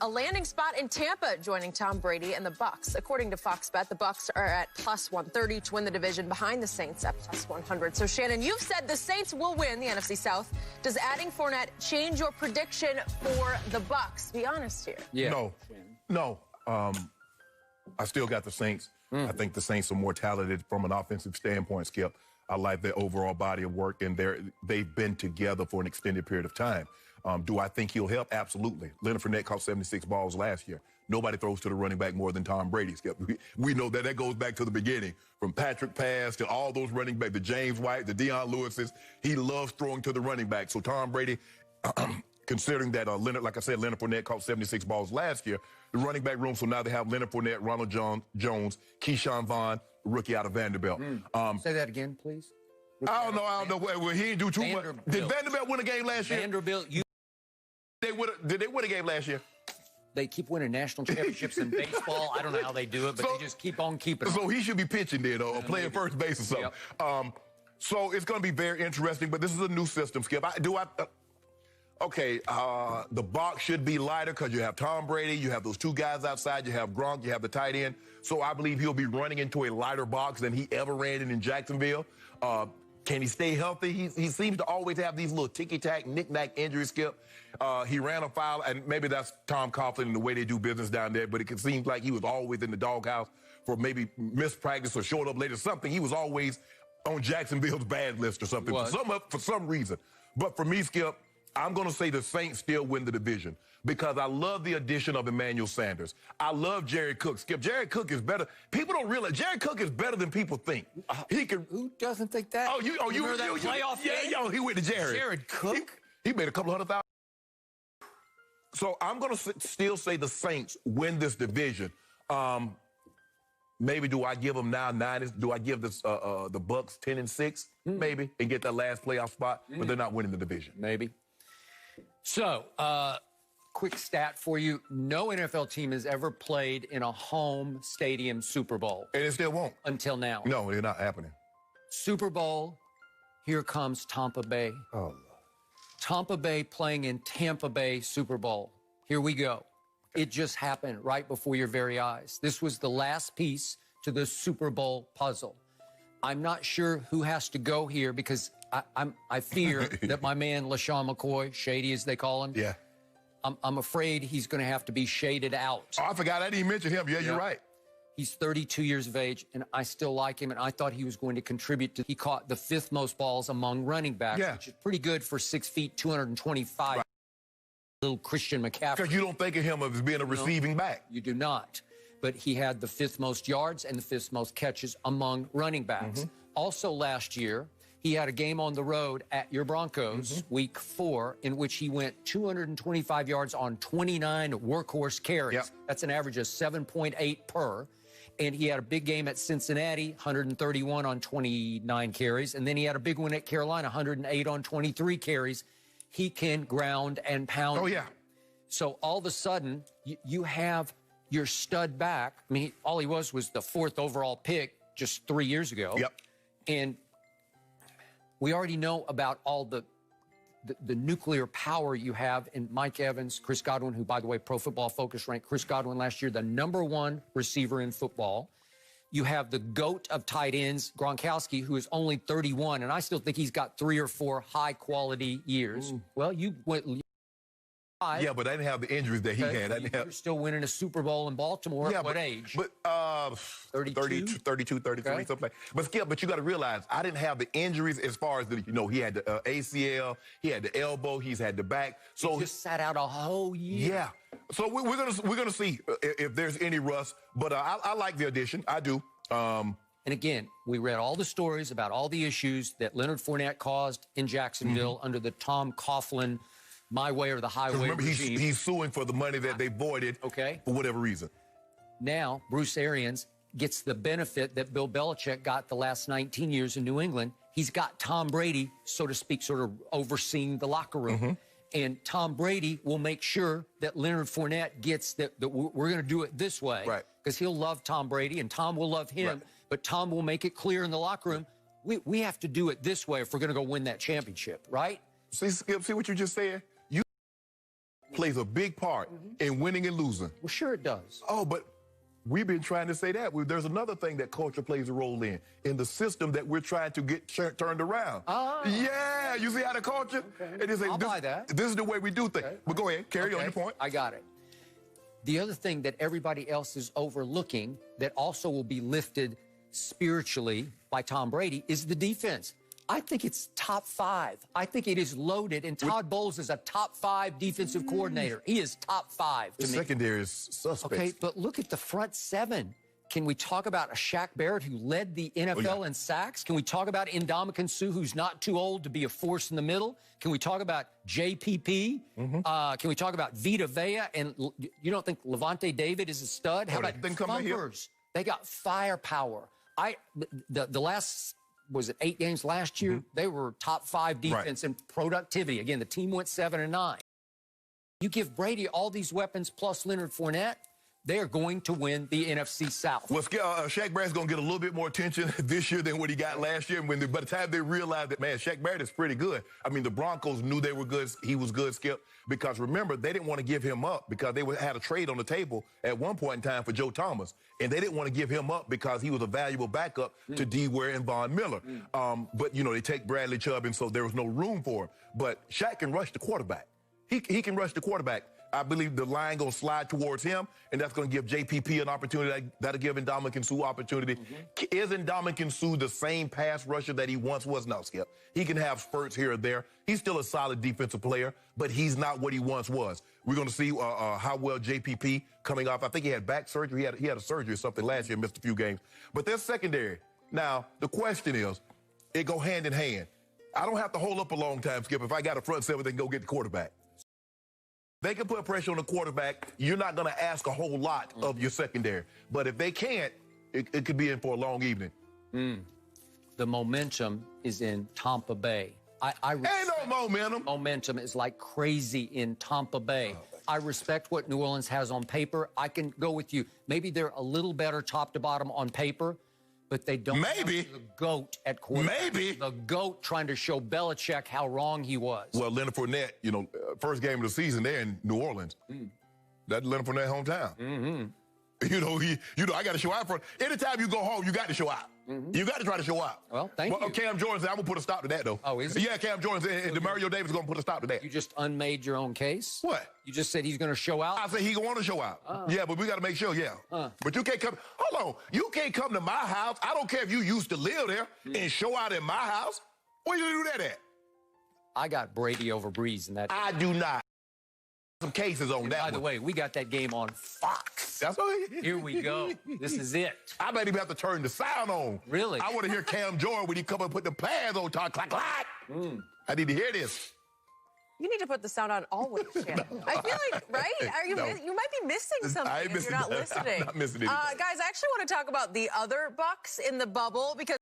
A landing spot in Tampa joining Tom Brady and the Bucs. According to Fox Bet, the Bucs are at plus 130 to win the division behind the Saints at plus 100. So, Shannon, you've said the Saints will win the NFC South. Does adding Fournette change your prediction for the Bucs? Be honest here. Yeah. No. I still got the Saints. I think the Saints are more talented from an offensive standpoint, Skip. I like their overall body of work, and they've been together for an extended period of time. Do I think he'll help? Absolutely. Leonard Fournette caught 76 balls last year. Nobody throws to the running back more than Tom Brady. We know that goes back to the beginning, from Patrick Pass to all those running backs, the James White, the Deion Lewises. He loves throwing to the running back. So Tom Brady, considering that like I said, Leonard Fournette caught 76 balls last year, the running back room, so now they have Leonard Fournette, Ronald Jones, Keyshawn Vaughn, rookie out of Vanderbilt. Say that again, please. I don't know. Well, he didn't do too much. Did Vanderbilt win a game last year? Vanderbilt, Did they win a game last year? They keep winning national championships in baseball. I don't know how they do it, but they just keep on keeping. So he should be pitching there, though, or playing first base or something. Yep. So it's going to be very interesting, but this is a new system, Skip. The box should be lighter because you have Tom Brady, you have those two guys outside, you have Gronk, you have the tight end. So I believe he'll be running into a lighter box than he ever ran in Jacksonville. Can he stay healthy? He seems to always have these little ticky-tack, knick-knack injuries, Skip. He ran a foul, and maybe that's Tom Coughlin and the way they do business down there, but it seems like he was always in the doghouse for maybe missed practice or showed up late or something. He was always on Jacksonville's bad list or something for some reason. But for me, Skip, I'm going to say the Saints still win the division because I love the addition of Emmanuel Sanders. I love Jared Cook. Skip, Jared Cook is better. People don't realize Jared Cook is better than people think. He can. Who doesn't think that? You remember that playoff game? He went to Jared. Jared Cook? He made a couple $100,000. So I'm going to still say the Saints win this division. Maybe do I give them now 9? Do I give the Bucs 10-6? Maybe, and get that last playoff spot? But they're not winning the division. Maybe. So, quick stat for you. No NFL team has ever played in a home stadium Super Bowl. And it still won't. Until now. No, it's not happening. Super Bowl, here comes Tampa Bay. Oh. Tampa Bay playing in Tampa Bay Super Bowl. Here we go. It just happened right before your very eyes. This was the last piece to the Super Bowl puzzle. I'm not sure who has to go here because I fear that my man LaShawn McCoy, Shady as they call him, I'm afraid he's going to have to be shaded out. Oh, I forgot. I didn't mention him. Yeah, you're right. He's 32 years of age, and I still like him, and I thought he was going to contribute. He caught the 5th most balls among running backs, which is pretty good for 6 feet, 225. Right. Little Christian McCaffrey. Because you don't think of him as being a receiving back. You do not. But he had the 5th most yards and the 5th most catches among running backs. Also last year, he had a game on the road at your Broncos, week 4, in which he went 225 yards on 29 workhorse carries. That's an average of 7.8 per. And he had a big game at Cincinnati, 131 on 29 carries. And then he had a big one at Carolina, 108 on 23 carries. He can ground and pound. Oh, yeah. So all of a sudden, you have your stud back. I mean, all he was the 4th overall pick just 3 years ago. Yep. And we already know about all the nuclear power you have in Mike Evans, Chris Godwin, who, by the way, Pro Football Focus ranked Chris Godwin last year the #1 receiver in football. You have the GOAT of tight ends, Gronkowski, who is only 31, and I still think he's got 3 or 4 high-quality years. Well, you went... Yeah, but I didn't have the injuries that he had. You're still winning a Super Bowl in Baltimore at what age? But 32, 33, something like that. But Skip, but you got to realize, I didn't have the injuries as far as, he had the ACL, he had the elbow, he's had the back. So he just sat out a whole year. Yeah. So we're gonna see if there's any rust. But I like the addition. I do. And again, we read all the stories about all the issues that Leonard Fournette caused in Jacksonville under the Tom Coughlin my way or the highway regime. He's suing for the money that they voided for whatever reason. Now, Bruce Arians gets the benefit that Bill Belichick got the last 19 years in New England. He's got Tom Brady, so to speak, sort of overseeing the locker room. And Tom Brady will make sure that Leonard Fournette gets that we're going to do it this way. Right. Because he'll love Tom Brady and Tom will love him. Right. But Tom will make it clear in the locker room, we have to do it this way if we're going to go win that championship, right? See, Skip, see what you just said? You play plays a big part in winning and losing. Well, sure it does. Oh, but we've been trying to say that. There's another thing that culture plays a role in the system that we're trying to get turned around. Oh. Yeah, you see how the culture? Okay. It is I'll buy that. This is the way we do things. Okay. But go ahead, carry on your point. I got it. The other thing that everybody else is overlooking that also will be lifted spiritually by Tom Brady is the defense. I think it's top 5. I think it is loaded, and Todd Bowles is a top 5 defensive coordinator. He is top 5 to The me. secondary is suspect. Okay, but look at the front 7. Can we talk about a Shaq Barrett who led the NFL in sacks? Can we talk about Ndamukong Suh, who's not too old to be a force in the middle? Can we talk about JPP? Can we talk about Vita Vea? And you don't think Levante David is a stud? How about Thumpers? They got firepower. The last, was it 8 games last year? They were top 5 defense in productivity. Again, the team went 7-9. You give Brady all these weapons plus Leonard Fournette, they are going to win the NFC South. Well, Shaq Barrett's going to get a little bit more attention this year than what he got last year. By the time they realized that, man, Shaq Barrett is pretty good. I mean, the Broncos knew they were good. He was good, Skip, because remember, they didn't want to give him up because they had a trade on the table at one point in time for Joe Thomas, and they didn't want to give him up because he was a valuable backup to D. Ware and Von Miller. But, you know, they take Bradley Chubb, and so there was no room for him. But Shaq can rush the quarterback. He can rush the quarterback. I believe the line going to slide towards him, and that's going to give JPP an opportunity. That'll give Ndamukong Suh opportunity. Is Ndamukong Suh the same pass rusher that he once was? No, Skip. He can have spurts here or there. He's still a solid defensive player, but he's not what he once was. We're going to see how well JPP coming off. I think he had back surgery. He had a surgery or something last year, missed a few games. But they're secondary. Now, the question is, it go hand in hand. I don't have to hold up a long time, Skip. If I got a front seven, they can go get the quarterback. They can put pressure on the quarterback. You're not going to ask a whole lot of your secondary. But if they can't, it could be in for a long evening. The momentum is in Tampa Bay. Ain't no momentum. Momentum is like crazy in Tampa Bay. I respect what New Orleans has on paper. I can go with you. Maybe they're a little better top to bottom on paper, but they don't have the GOAT at quarterback. The GOAT trying to show Belichick how wrong he was. Well, Leonard Fournette, you know, first game of the season there in New Orleans. That's Leonard Fournette hometown. You know, I got to show out for anytime you go home, you got to show out. You got to try to show out. Well, thank you. Cam Jordan said, I'm going to put a stop to that, though. Oh, is he? Yeah, Cam Jordan said, DeMario Davis is going to put a stop to that. You just unmade your own case? What? You just said he's going to show out? I said he want to show out. Yeah, but we got to make sure, But you can't come, hold on, you can't come to my house. I don't care if you used to live there and show out in my house. Where you do that at? I got Brady over Breeze in that. I do not. Some cases on that. By the way, we got that game on Fox. That's right. Here we go. This is it. I might even have to turn the sound on. Really? I want to hear Cam Jordan when he come and put the pads on top. Clack, clack. I need to hear this. You need to put the sound on always, Shannon. I feel like, right? You might be missing something if you're not listening. I'm not missing anything. Guys, I actually want to talk about the other Bucks in the bubble because